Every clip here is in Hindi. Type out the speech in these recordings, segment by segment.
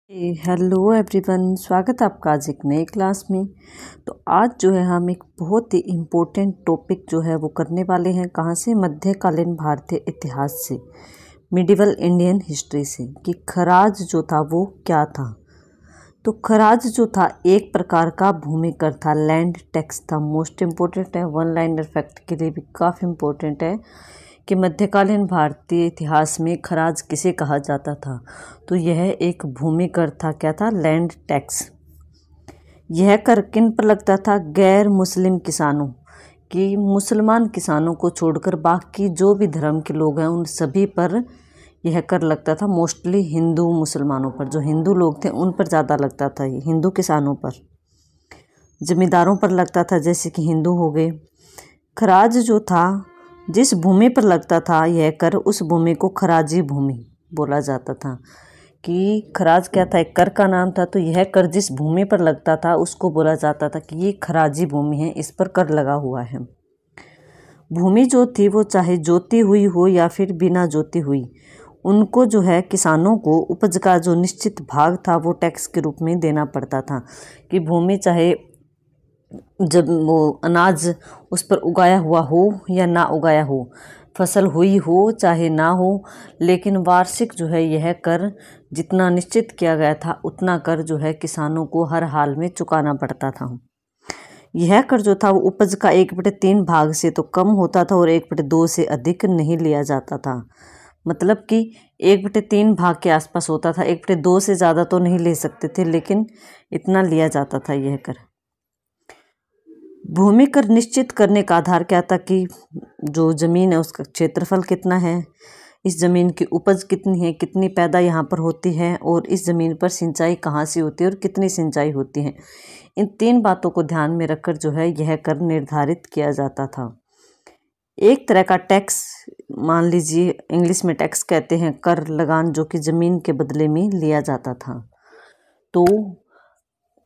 हेलो एवरीवन, स्वागत है आपका आज एक नए क्लास में। तो आज जो है हम एक बहुत ही इम्पोर्टेंट टॉपिक जो है वो करने वाले हैं। कहाँ से? मध्यकालीन भारतीय इतिहास से, मिडिवल इंडियन हिस्ट्री से, कि खराज जो था वो क्या था। तो खराज जो था एक प्रकार का भूमि कर था, लैंड टैक्स था। मोस्ट इम्पोर्टेंट है, वन लाइनर फैक्ट के लिए भी काफ़ी इम्पोर्टेंट है कि मध्यकालीन भारतीय इतिहास में खराज किसे कहा जाता था। तो यह एक भूमि कर था। क्या था? Land tax. यह कर किन पर लगता था? गैर मुस्लिम किसानों की, मुसलमान किसानों को छोड़कर बाकी जो भी धर्म के लोग हैं उन सभी पर यह कर लगता था। मोस्टली हिंदू मुसलमानों पर, जो हिंदू लोग थे उन पर ज़्यादा लगता था। ये हिंदू किसानों पर, जमींदारों पर लगता था, जैसे कि हिंदू हो गए। खराज जो था, जिस भूमि पर लगता था यह कर, उस भूमि को खराजी भूमि बोला जाता था। कि खराज क्या था? एक कर का नाम था। तो यह कर जिस भूमि पर लगता था उसको बोला जाता था कि ये खराजी भूमि है, इस पर कर लगा हुआ है। भूमि जो थी वो चाहे जोती हुई हो या फिर बिना जोती हुई, उनको जो है किसानों को उपज का जो निश्चित भाग था वो टैक्स के रूप में देना पड़ता था। कि भूमि चाहे जब वो अनाज उस पर उगाया हुआ हो या ना उगाया हो, फसल हुई हो चाहे ना हो, लेकिन वार्षिक जो है यह कर जितना निश्चित किया गया था उतना कर जो है किसानों को हर हाल में चुकाना पड़ता था। यह कर जो था वो उपज का 1/3 भाग से तो कम होता था और 1/2 से अधिक नहीं लिया जाता था। मतलब कि 1/3 भाग के आसपास होता था, 1/2 से ज़्यादा तो नहीं ले सकते थे, लेकिन इतना लिया जाता था यह कर। भूमि कर निश्चित करने का आधार क्या था? कि जो ज़मीन है उसका क्षेत्रफल कितना है, इस ज़मीन की उपज कितनी है, कितनी पैदा यहाँ पर होती है, और इस ज़मीन पर सिंचाई कहाँ से होती है और कितनी सिंचाई होती है। इन 3 बातों को ध्यान में रखकर जो है यह कर निर्धारित किया जाता था। एक तरह का टैक्स, मान लीजिए इंग्लिश में टैक्स कहते हैं, कर लगान, जो कि ज़मीन के बदले में लिया जाता था। तो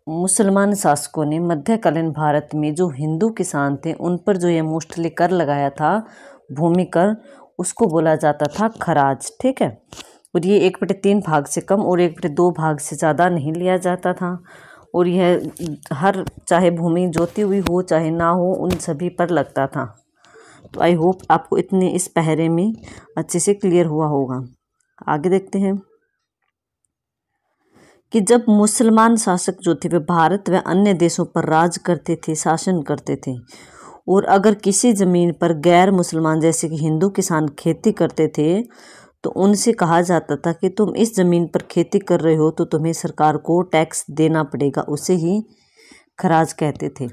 मुसलमान शासकों ने मध्यकालीन भारत में जो हिंदू किसान थे उन पर जो ये मोस्टली कर लगाया था, भूमि कर, उसको बोला जाता था खराज। ठीक है। और ये 1/3 भाग से कम और 1/2 भाग से ज़्यादा नहीं लिया जाता था। और यह हर, चाहे भूमि जोती हुई हो चाहे ना हो, उन सभी पर लगता था। तो आई होप आपको इतने इस पहरे में अच्छे से क्लियर हुआ होगा। आगे देखते हैं कि जब मुसलमान शासक जो थे वे भारत व अन्य देशों पर राज करते थे, शासन करते थे, और अगर किसी ज़मीन पर गैर मुसलमान जैसे कि हिंदू किसान खेती करते थे तो उनसे कहा जाता था कि तुम इस ज़मीन पर खेती कर रहे हो तो तुम्हें सरकार को टैक्स देना पड़ेगा। उसे ही खराज कहते थे।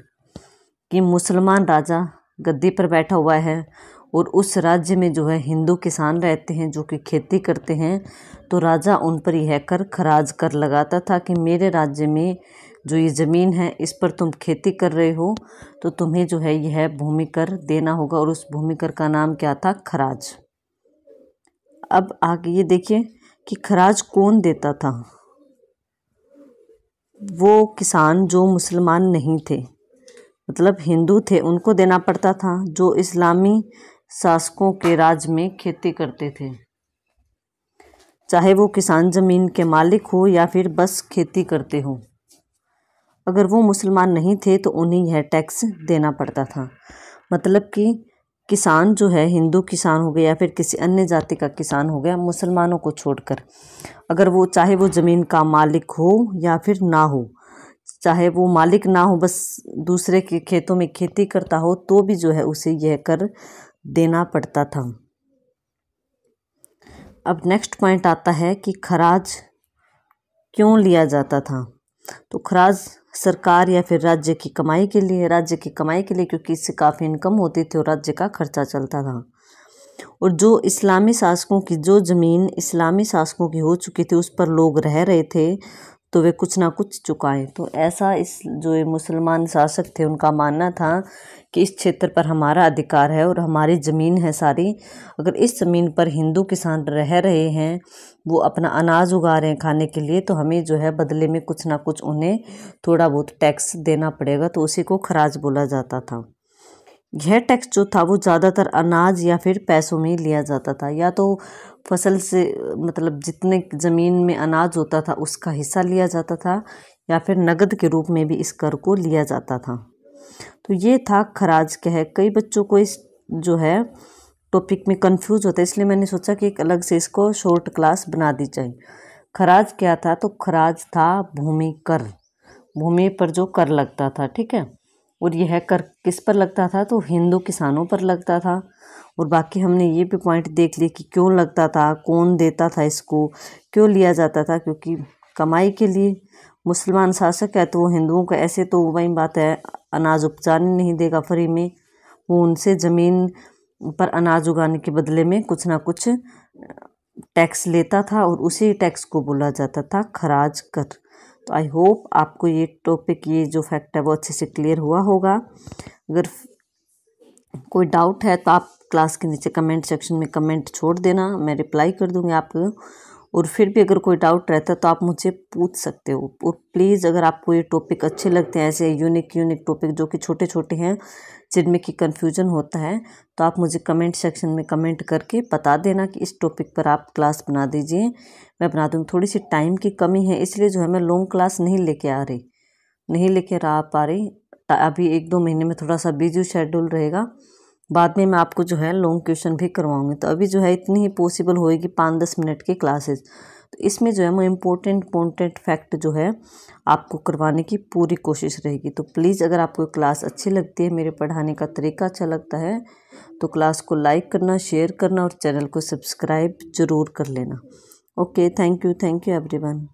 कि मुसलमान राजा गद्दी पर बैठा हुआ है और उस राज्य में जो है हिंदू किसान रहते हैं जो कि खेती करते हैं, तो राजा उन पर यह कर खराज कर लगाता था कि मेरे राज्य में जो ये ज़मीन है इस पर तुम खेती कर रहे हो तो तुम्हें जो है यह भूमि कर देना होगा। और उस भूमि कर का नाम क्या था? खराज। अब आगे ये देखिए कि खराज कौन देता था। वो किसान जो मुसलमान नहीं थे, मतलब हिंदू थे, उनको देना पड़ता था, जो इस्लामी शासकों के राज में खेती करते थे, चाहे वो किसान ज़मीन के मालिक हो या फिर बस खेती करते हो। अगर वो मुसलमान नहीं थे तो उन्हें यह टैक्स देना पड़ता था। मतलब कि किसान जो है, हिंदू किसान हो गया या फिर किसी अन्य जाति का किसान हो गया, मुसलमानों को छोड़कर, अगर वो चाहे वो ज़मीन का मालिक हो या फिर ना हो, चाहे वो मालिक ना हो, बस दूसरे के खेतों में खेती करता हो, तो भी जो है उसे यह कर देना पड़ता था। अब नेक्स्ट पॉइंट आता है कि खराज क्यों लिया जाता था। तो खराज सरकार या फिर राज्य की कमाई के लिए, क्योंकि इससे काफ़ी इनकम होती थी और राज्य का खर्चा चलता था। और जो इस्लामी शासकों की जो ज़मीन इस्लामी शासकों की हो चुकी थी उस पर लोग रह रहे थे तो वे कुछ ना कुछ चुकाएं। तो ऐसा इस जो ये मुसलमान शासक थे उनका मानना था कि इस क्षेत्र पर हमारा अधिकार है और हमारी ज़मीन है सारी। अगर इस ज़मीन पर हिंदू किसान रह रहे हैं, वो अपना अनाज उगा रहे हैं खाने के लिए, तो हमें जो है बदले में कुछ ना कुछ उन्हें थोड़ा बहुत टैक्स देना पड़ेगा। तो उसी को खराज बोला जाता था। यह टैक्स जो था वो ज़्यादातर अनाज या फिर पैसों में लिया जाता था। या तो फसल से मतलब जितने ज़मीन में अनाज होता था उसका हिस्सा लिया जाता था, या फिर नगद के रूप में भी इस कर को लिया जाता था। तो ये था खराज क्या है। कई बच्चों को इस जो है टॉपिक में कंफ्यूज होता है, इसलिए मैंने सोचा कि एक अलग से इसको शॉर्ट क्लास बना दी जाए। खराज क्या था? तो खराज था भूमि कर, भूमि पर जो कर लगता था, ठीक है। और यह कर किस पर लगता था? तो हिंदू किसानों पर लगता था। और बाकी हमने ये भी पॉइंट देख लिए कि क्यों लगता था, कौन देता था इसको, क्यों लिया जाता था, क्योंकि कमाई के लिए। मुसलमान शासक है तो वो हिंदुओं को ऐसे तो वही बात है अनाज उपजाने नहीं देगा फ्री में, वो उनसे ज़मीन पर अनाज उगाने के बदले में कुछ ना कुछ टैक्स लेता था, और उसी टैक्स को बोला जाता था खराज कर। तो आई होप आपको ये टॉपिक, ये जो फैक्ट है वो अच्छे से क्लियर हुआ होगा। अगर कोई डाउट है तो आप क्लास के नीचे कमेंट सेक्शन में कमेंट छोड़ देना, मैं रिप्लाई कर दूंगी आपको। और फिर भी अगर कोई डाउट रहता है तो आप मुझे पूछ सकते हो। और प्लीज़ अगर आपको ये टॉपिक अच्छे लगते हैं, ऐसे यूनिक टॉपिक जो कि छोटे छोटे हैं जिनमें कि कन्फ्यूजन होता है, तो आप मुझे कमेंट सेक्शन में कमेंट करके बता देना कि इस टॉपिक पर आप क्लास बना दीजिए, मैं बना दूँगी। थोड़ी सी टाइम की कमी है इसलिए जो है मैं लॉन्ग क्लास नहीं लेके आ पा रही। अभी 1-2 महीने में थोड़ा सा बिजी शेड्यूल रहेगा, बाद में मैं आपको जो है लॉन्ग क्वेश्चन भी करवाऊंगी। तो अभी जो है इतनी ही पॉसिबल होएगी 5-10 मिनट की क्लासेस। तो इसमें जो है मैं इम्पोर्टेंट फैक्ट जो है आपको करवाने की पूरी कोशिश रहेगी। तो प्लीज़ अगर आपको क्लास अच्छी लगती है, मेरे पढ़ाने का तरीका अच्छा लगता है, तो क्लास को लाइक करना, शेयर करना और चैनल को सब्सक्राइब ज़रूर कर लेना। Okay, thank you everyone.